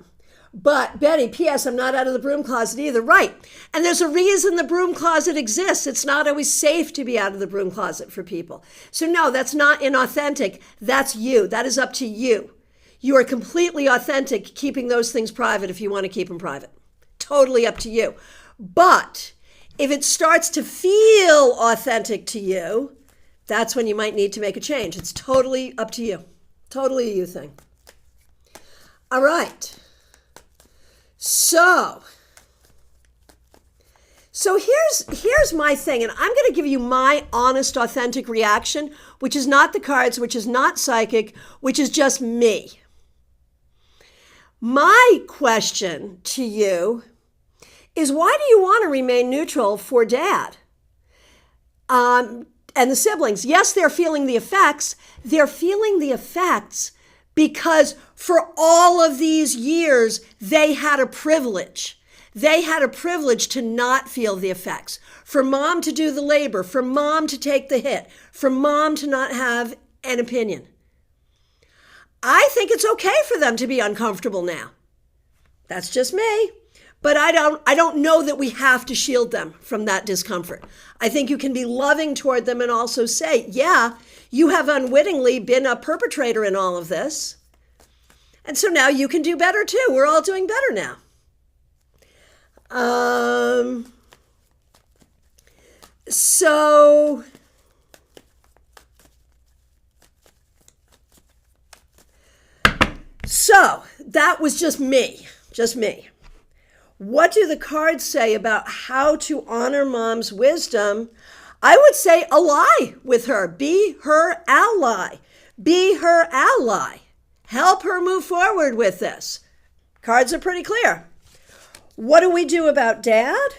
S1: But Betty, P.S., I'm not out of the broom closet either. Right. And there's a reason the broom closet exists. It's not always safe to be out of the broom closet for people. So no, that's not inauthentic. That's you. That is up to you. You are completely authentic keeping those things private if you want to keep them private. Totally up to you. But if it starts to feel authentic to you, that's when you might need to make a change. It's totally up to you. Totally a you thing. All right. So here's my thing, and I'm going to give you my honest, authentic reaction, which is not the cards, which is not psychic, which is just me. My question to you is, why do you want to remain neutral for Dad and the siblings? Yes, they're feeling the effects. They're feeling the effects because for all of these years, they had a privilege. They had a privilege to not feel the effects, for Mom to do the labor, for Mom to take the hit, for Mom to not have an opinion. I think it's okay for them to be uncomfortable now. That's just me. But I don't know that we have to shield them from that discomfort. I think you can be loving toward them and also say, yeah, you have unwittingly been a perpetrator in all of this. And so now you can do better too. We're all doing better now. So that was just me. What do the cards say about how to honor Mom's wisdom? I would say ally with her. Be her ally. Be her ally. Help her move forward with this. Cards are pretty clear. What do we do about Dad?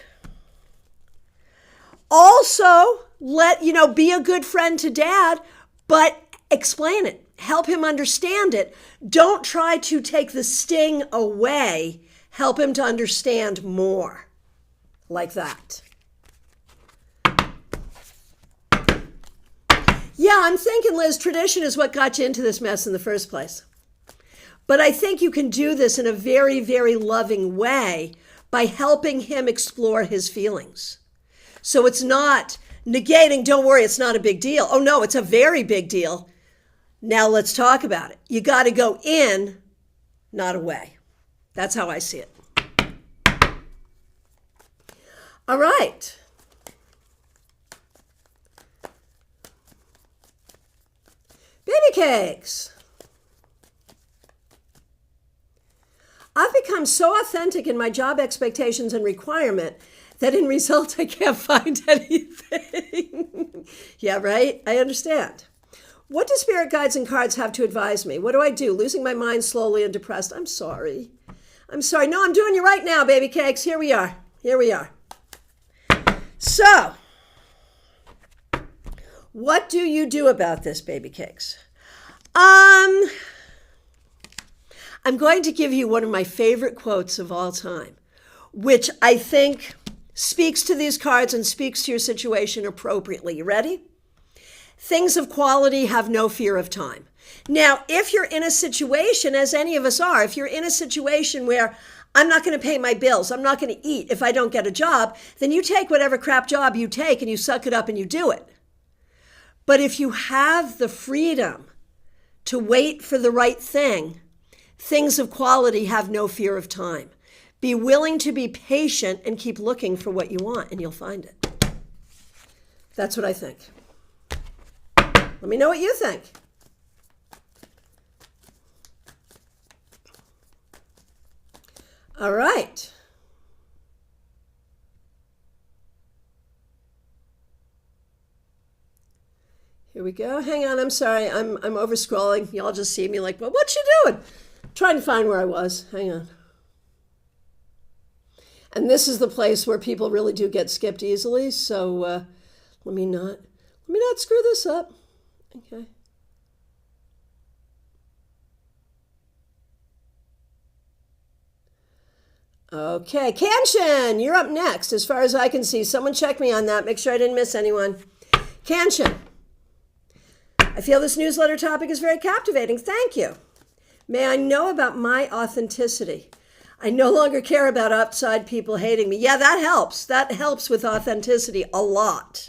S1: Also, be a good friend to Dad, but explain it. Help him understand it. Don't try to take the sting away. Help him to understand more. Like that. Yeah, I'm thinking, Liz, tradition is what got you into this mess in the first place. But I think you can do this in a very, very loving way by helping him explore his feelings. So it's not negating, don't worry, it's not a big deal. Oh no, it's a very big deal. Now let's talk about it. You got to go in, not away. That's how I see it. All right. Baby cakes. I've become so authentic in my job expectations and requirement that in result I can't find anything. Yeah, right? I understand. What do spirit guides and cards have to advise me? What do I do? Losing my mind slowly and depressed. I'm sorry. I'm sorry. No, I'm doing you right now, baby cakes. Here we are. Here we are. So, what do you do about this, baby cakes? I'm going to give you one of my favorite quotes of all time, which I think speaks to these cards and speaks to your situation appropriately. You ready? Things of quality have no fear of time. Now, if you're in a situation, as any of us are, if you're in a situation where I'm not going to pay my bills, I'm not going to eat if I don't get a job, then you take whatever crap job you take and you suck it up and you do it. But if you have the freedom to wait for the right thing, things of quality have no fear of time. Be willing to be patient and keep looking for what you want, and you'll find it. That's what I think. Let me know what you think. All right. Here we go. Hang on. I'm sorry. I'm over scrolling. Y'all just see me like, well, what you doing? Trying to find where I was. Hang on. And this is the place where people really do get skipped easily. So let me not screw this up. Okay. Okay, Kanshin, you're up next. As far as I can see, someone check me on that. Make sure I didn't miss anyone. Kanshin, I feel this newsletter topic is very captivating. Thank you. May I know about my authenticity? I no longer care about outside people hating me. Yeah, that helps. That helps with authenticity a lot.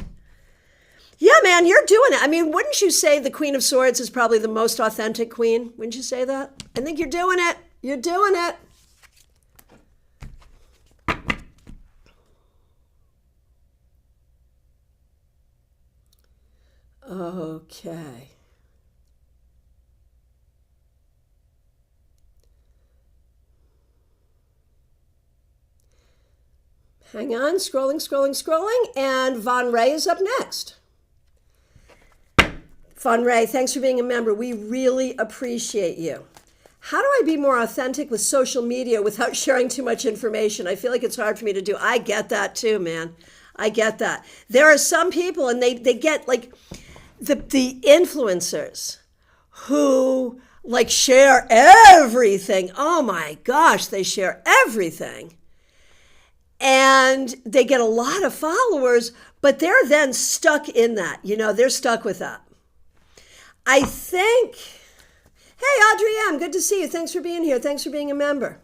S1: Yeah, man, you're doing it. I mean, wouldn't you say the Queen of Swords is probably the most authentic queen? Wouldn't you say that? I think you're doing it. You're doing it. Okay. Hang on, scrolling, and Von Ray is up next. Von Ray, thanks for being a member. We really appreciate you. How do I be more authentic with social media without sharing too much information? I feel like it's hard for me to do. I get that too, man. I get that. There are some people, and they get like the influencers who like share everything. Oh my gosh, they share everything. And they get a lot of followers, but they're then stuck in that. You know, they're stuck with that. I think, hey, Audrey M., good to see you. Thanks for being here. Thanks for being a member.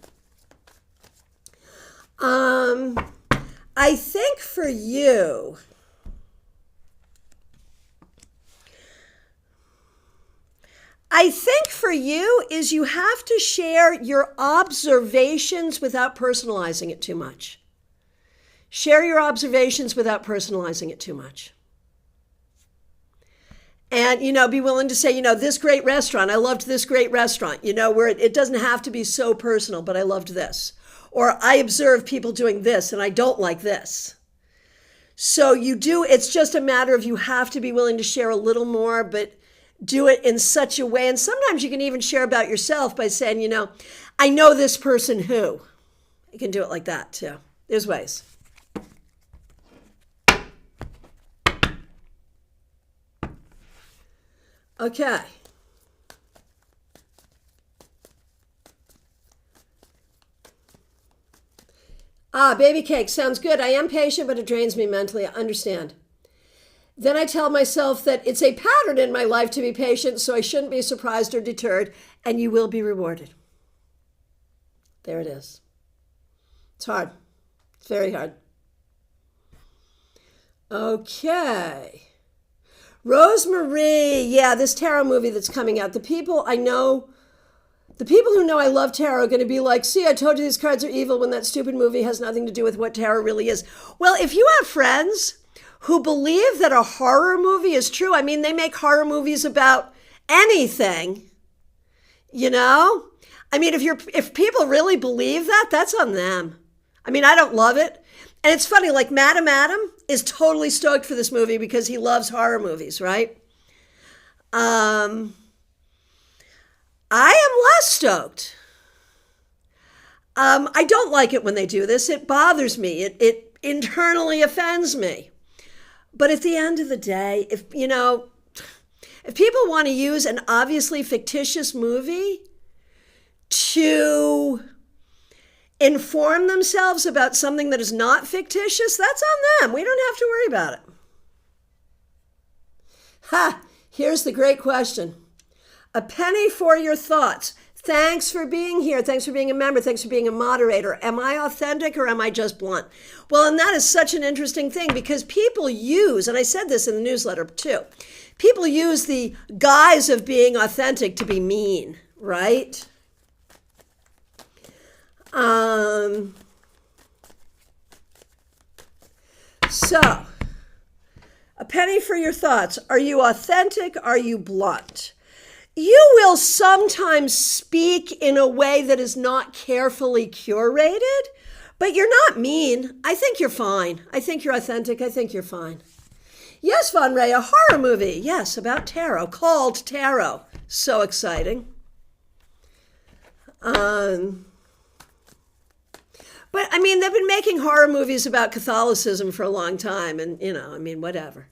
S1: I think for you, is you have to share your observations without personalizing it too much. Share your observations without personalizing it too much. And, you know, be willing to say, you know, this great restaurant, I loved this great restaurant, you know, where it doesn't have to be so personal, but I loved this. Or I observe people doing this and I don't like this. So it's just a matter of you have to be willing to share a little more, but do it in such a way. And sometimes you can even share about yourself by saying, you know, I know this person who. You can do it like that too. There's ways. Okay. Baby cake, sounds good. I am patient, but it drains me mentally. I understand. Then I tell myself that it's a pattern in my life to be patient, so I shouldn't be surprised or deterred, and you will be rewarded. There it is. It's hard. It's very hard. Okay. Rosemarie, yeah, this tarot movie that's coming out. The people I know The people who know I love tarot are going to be like, see, I told you these cards are evil when that stupid movie has nothing to do with what tarot really is. Well, if you have friends who believe that a horror movie is true, I mean, they make horror movies about anything, you know? I mean, if people really believe that, that's on them. I mean, I don't love it. And it's funny, like Madam Adam is totally stoked for this movie because he loves horror movies, right? I am less stoked. I don't like it when they do this. It bothers me. It internally offends me. But at the end of the day, if people want to use an obviously fictitious movie to inform themselves about something that is not fictitious, that's on them. We don't have to worry about it. Here's the great question. A penny for your thoughts. Thanks for being here. Thanks for being a member. Thanks for being a moderator. Am I authentic or am I just blunt? Well, and that is such an interesting thing because people use, and I said this in the newsletter too, people use the guise of being authentic to be mean, right? So, a penny for your thoughts. Are you authentic? Are you blunt? You will sometimes speak in a way that is not carefully curated, but you're not mean. I think you're fine. I think you're authentic. I think you're fine. Yes, Von Ray, a horror movie. Yes, about tarot, called Tarot. So exciting. But, I mean, they've been making horror movies about Catholicism for a long time. And, I mean, whatever.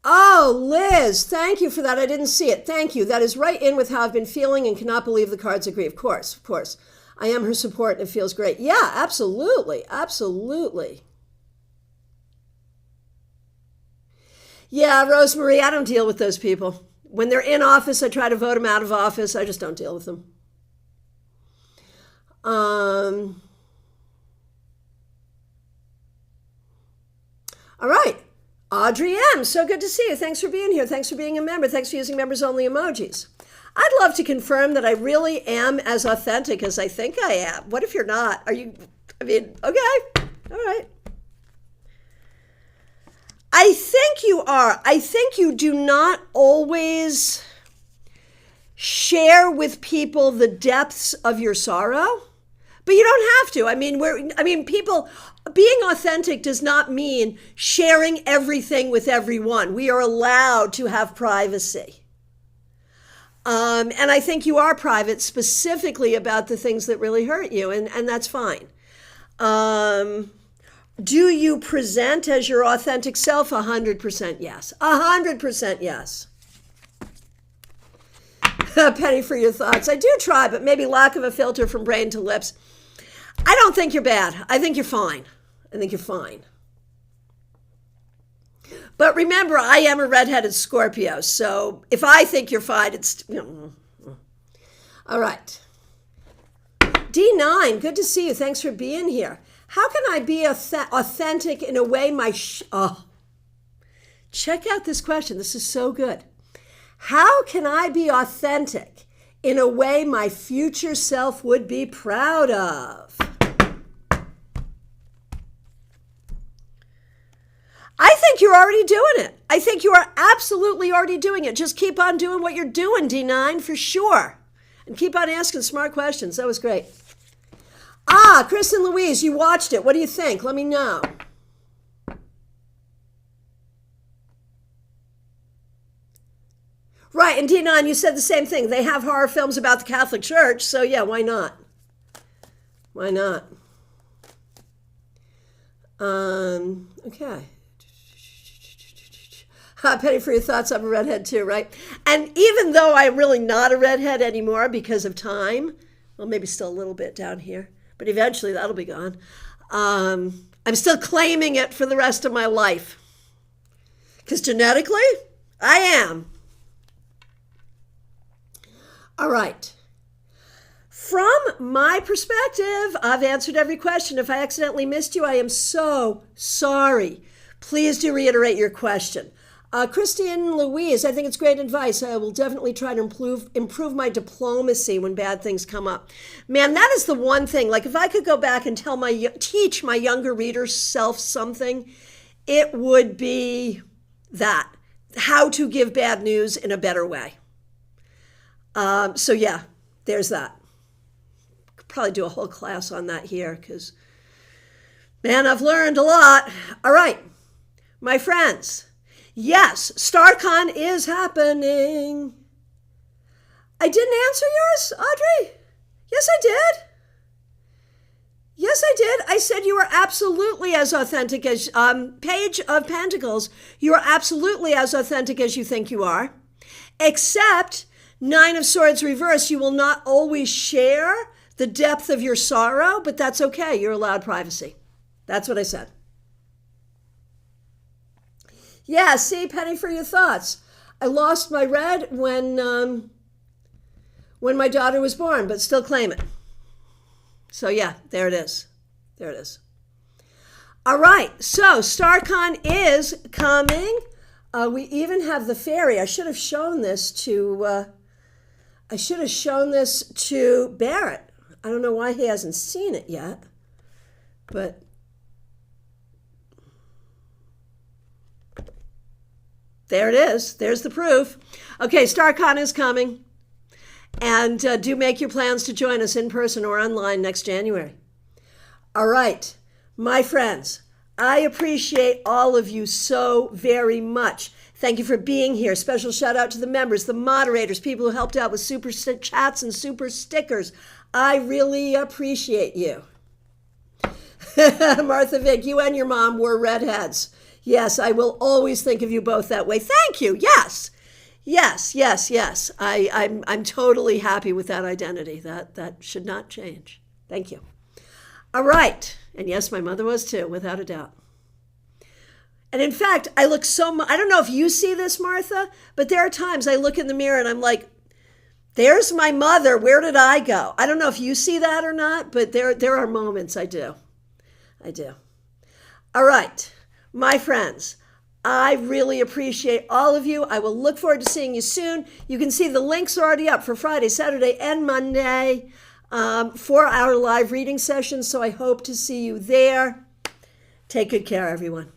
S1: Oh, Liz, thank you for that. I didn't see it. Thank you. That is right in with how I've been feeling and cannot believe the cards agree. Of course. I am her support and it feels great. Yeah, absolutely. Yeah, Rosemarie, I don't deal with those people. When they're in office, I try to vote them out of office. I just don't deal with them. All right. Audrey M., so good to see you. Thanks for being here. Thanks for being a member. Thanks for using members-only emojis. I'd love to confirm that I really am as authentic as I think I am. What if you're not? Okay. All right. I think you are. I think you do not always share with people the depths of your sorrow, but you don't have to. People being authentic does not mean sharing everything with everyone. We are allowed to have privacy. And I think you are private specifically about the things that really hurt you, and that's fine. Do you present as your authentic self? 100% yes. 100% yes. A penny for your thoughts. I do try, but maybe lack of a filter from brain to lips. I don't think you're bad. I think you're fine. But remember, I am a redheaded Scorpio, so if I think you're fine, it's... All right. D9, good to see you. Thanks for being here. How can I be authentic in a way check out this question. This is so good. How can I be authentic in a way my future self would be proud of? I think you're already doing it. I think you are absolutely already doing it. Just keep on doing what you're doing, D9, for sure. And keep on asking smart questions. That was great. Chris and Louise, you watched it. What do you think? Let me know. Right, and D9, you said the same thing. They have horror films about the Catholic Church, so yeah, why not? Okay. Penny for your thoughts. I'm a redhead too, right? And even though I'm really not a redhead anymore because of time, well, maybe still a little bit down here, but eventually that'll be gone. I'm still claiming it for the rest of my life. Because genetically, I am. All right. From my perspective, I've answered every question. If I accidentally missed you, I am so sorry. Please do reiterate your question. Christian Louise, I think it's great advice. I will definitely try to improve my diplomacy when bad things come up. Man, that is the one thing. Like if I could go back and teach my younger reader self something, it would be that. How to give bad news in a better way. So yeah, there's that. Could probably do a whole class on that here because, man, I've learned a lot. All right, my friends. Yes, StarCon is happening. I didn't answer yours, Audrey? Yes, I did. Yes, I did. I said you are absolutely as authentic as, Page of Pentacles, you are absolutely as authentic as you think you are. Except, Nine of Swords reverse, you will not always share the depth of your sorrow, but that's okay. You're allowed privacy. That's what I said. Yeah, see, Penny, for your thoughts. I lost my red when my daughter was born, but still claim it. So yeah, there it is. There it is. All right, so StarCon is coming. We even have the fairy. I should have shown this to Barrett. I don't know why he hasn't seen it yet, but there it is. There's the proof. Okay, StarCon is coming. And do make your plans to join us in person or online next January. All right, my friends, I appreciate all of you so very much. Thank you for being here. Special shout out to the members, the moderators, people who helped out with super chats and super stickers. I really appreciate you. Martha Vick, you and your mom were redheads. Yes, I will always think of you both that way. Thank you. Yes. Yes. I'm totally happy with that identity. That should not change. Thank you. All right. And yes, my mother was too, without a doubt. And in fact, I look I don't know if you see this, Martha, but there are times I look in the mirror and I'm like, there's my mother. Where did I go? I don't know if you see that or not, but there are moments I do. All right, my friends. I really appreciate all of you. I will look forward to seeing you soon. You can see the links are already up for Friday, Saturday, and Monday for our live reading sessions. So I hope to see you there. Take good care, everyone.